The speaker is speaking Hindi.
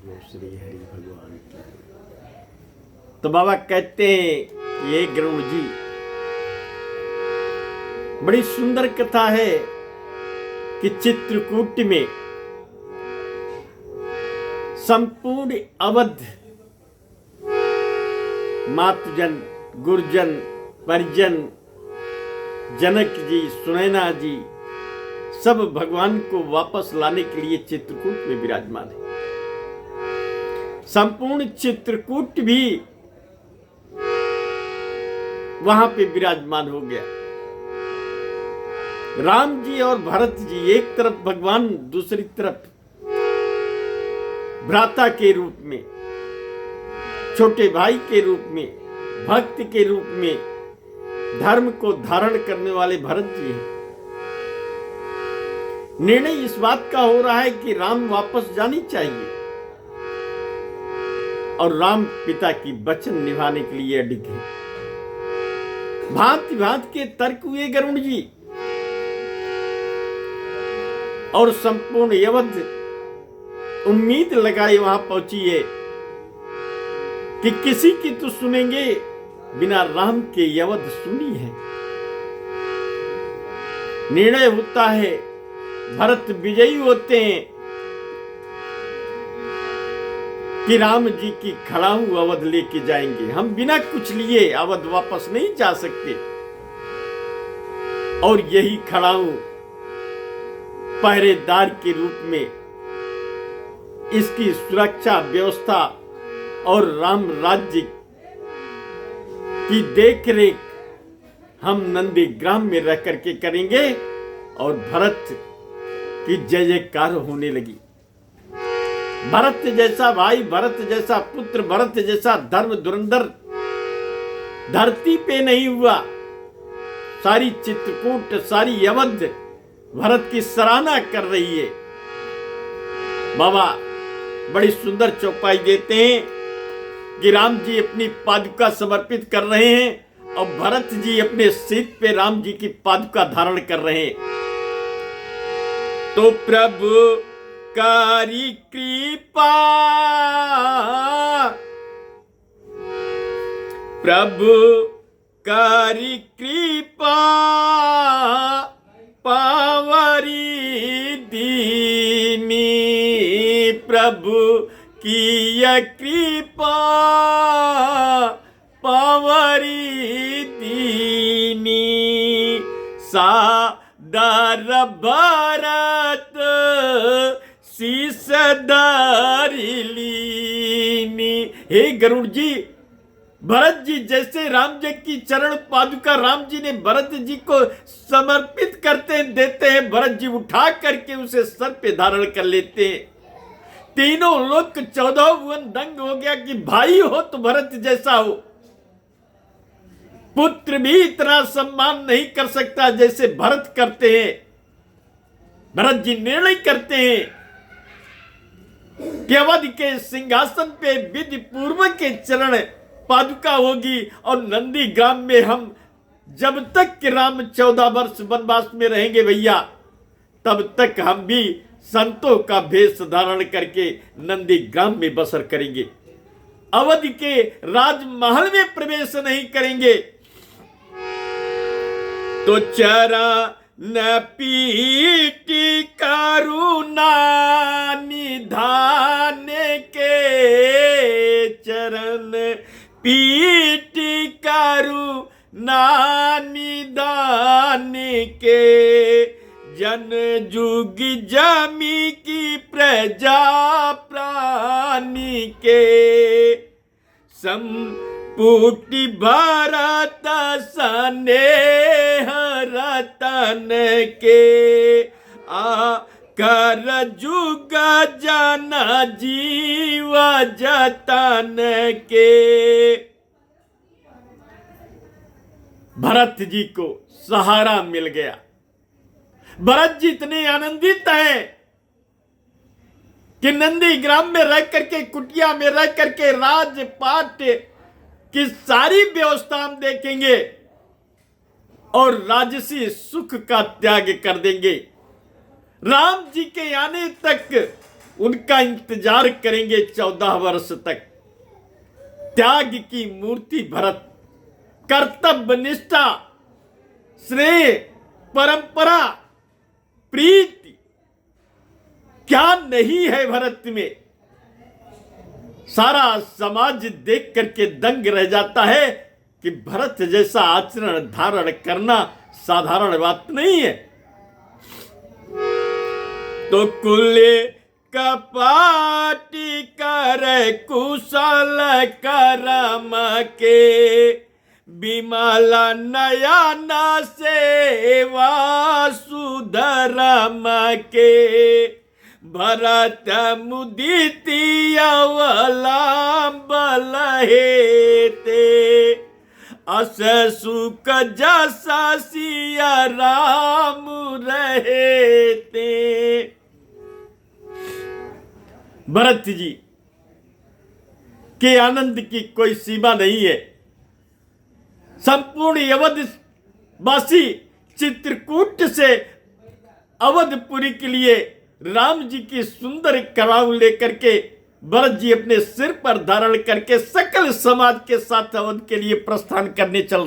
वो श्री हरि भगवान की। तो बाबा कहते हैं ये गरुड़ जी बड़ी सुंदर कथा है कि चित्रकूट में संपूर्ण अवध मातुजन, गुरजन, परिजन, जनक जी, सुनैना जी सब भगवान को वापस लाने के लिए चित्रकूट में विराजमान है। संपूर्ण चित्रकूट भी वहां पे विराजमान हो गया। राम जी और भरत जी एक तरफ भगवान, दूसरी तरफ भ्राता के रूप में, छोटे भाई के रूप में, भक्त के रूप में धर्म को धारण करने वाले भरत जी हैं। निर्णय इस बात का हो रहा है कि राम वापस जानी चाहिए और राम पिता की वचन निभाने के लिए अडिग है। भांति भांति के तर्क हुए गरुड़ जी और संपूर्ण अवध उम्मीद लगाए वहां पहुंची है कि किसी की तो सुनेंगे, बिना राम के अवध सुनी है। निर्णय होता है, भरत विजयी होते हैं कि राम जी की खड़ाऊ अवध लेके जाएंगे। हम बिना कुछ लिए अवध वापस नहीं जा सकते। और यही खड़ाऊ पहरेदार के रूप में इसकी सुरक्षा व्यवस्था और राम राज्य की देखरेख हम नंदीग्राम में रह करके करेंगे। और भरत की जय जयकार होने लगी। भरत जैसा भाई, भरत जैसा पुत्र, भरत जैसा धर्म धुरंधर धरती पे नहीं हुआ। सारी चित्रकूट, सारी अवध भरत की सराहना कर रही है। बाबा बड़ी सुंदर चौपाई देते हैं कि राम जी अपनी पादुका समर्पित कर रहे हैं और भरत जी अपने शीत पे राम जी की पादुका धारण कर रहे हैं। तो प्रभु कारी कृपा, प्रभु कारी कृपा पावरी दीनी, प्रभु की यह कृपा पावरी दीनी। सादर भरत शीस धारी लीनी। हे गरुड़ जी, भरत जी जैसे राम जी की चरण पादुका राम जी ने भरत जी को समर्पित करते देते हैं, भरत जी उठा करके उसे सर पे धारण कर लेते हैं। तीनों लोक 14 भुवन दंग हो गया कि भाई हो तो भरत जैसा हो। पुत्र भी इतना सम्मान नहीं कर सकता जैसे भरत करते हैं। भरत जी निर्णय करते हैं कि अवध के सिंहासन पे विधि पूर्वक के चरण पादुका होगी और नंदीग्राम में हम जब तक कि राम 14 वर्ष वनवास में रहेंगे भैया, तब तक हम भी संतों का भेष धारण करके नंदीग्राम में बसर करेंगे। अवध के राजमहल में प्रवेश नहीं करेंगे। तो चरण पीटी करुणा निधान के, चरण पीटी करुणा निधान के, जन जुग जमी की प्रजा प्राणी के, संपुटी भरत स्नेह रतन के, कर जुग जन जीव जतन के। भरत जी को सहारा मिल गया। भरत जी इतने आनंदित हैं कि नंदीग्राम में रह करके, कुटिया में रह करके राजपाट की सारी व्यवस्था हम देखेंगे और राजसी सुख का त्याग कर देंगे। राम जी के आने तक उनका इंतजार करेंगे 14 वर्ष तक। त्याग की मूर्ति भरत, कर्तव्य निष्ठा, श्रेय, परंपरा, प्रीति क्या नहीं है भरत में। सारा समाज देख करके दंग रह जाता है कि भरत जैसा आचरण धारण करना साधारण बात नहीं है। तो कुले कपाटी कर कुशल करम के, विमला नयन सेवा सुधरम के, भरत मुदिति अवलंबल हेते, अस सुख जसा सिया राम रहते। भरत जी के आनंद की कोई सीमा नहीं है। संपूर्ण अवध वासी चित्रकूट से अवधपुरी के लिए राम जी की सुंदर कड़ाऊ लेकर के भरत जी अपने सिर पर धारण करके सकल समाज के साथ अवध के लिए प्रस्थान करने चल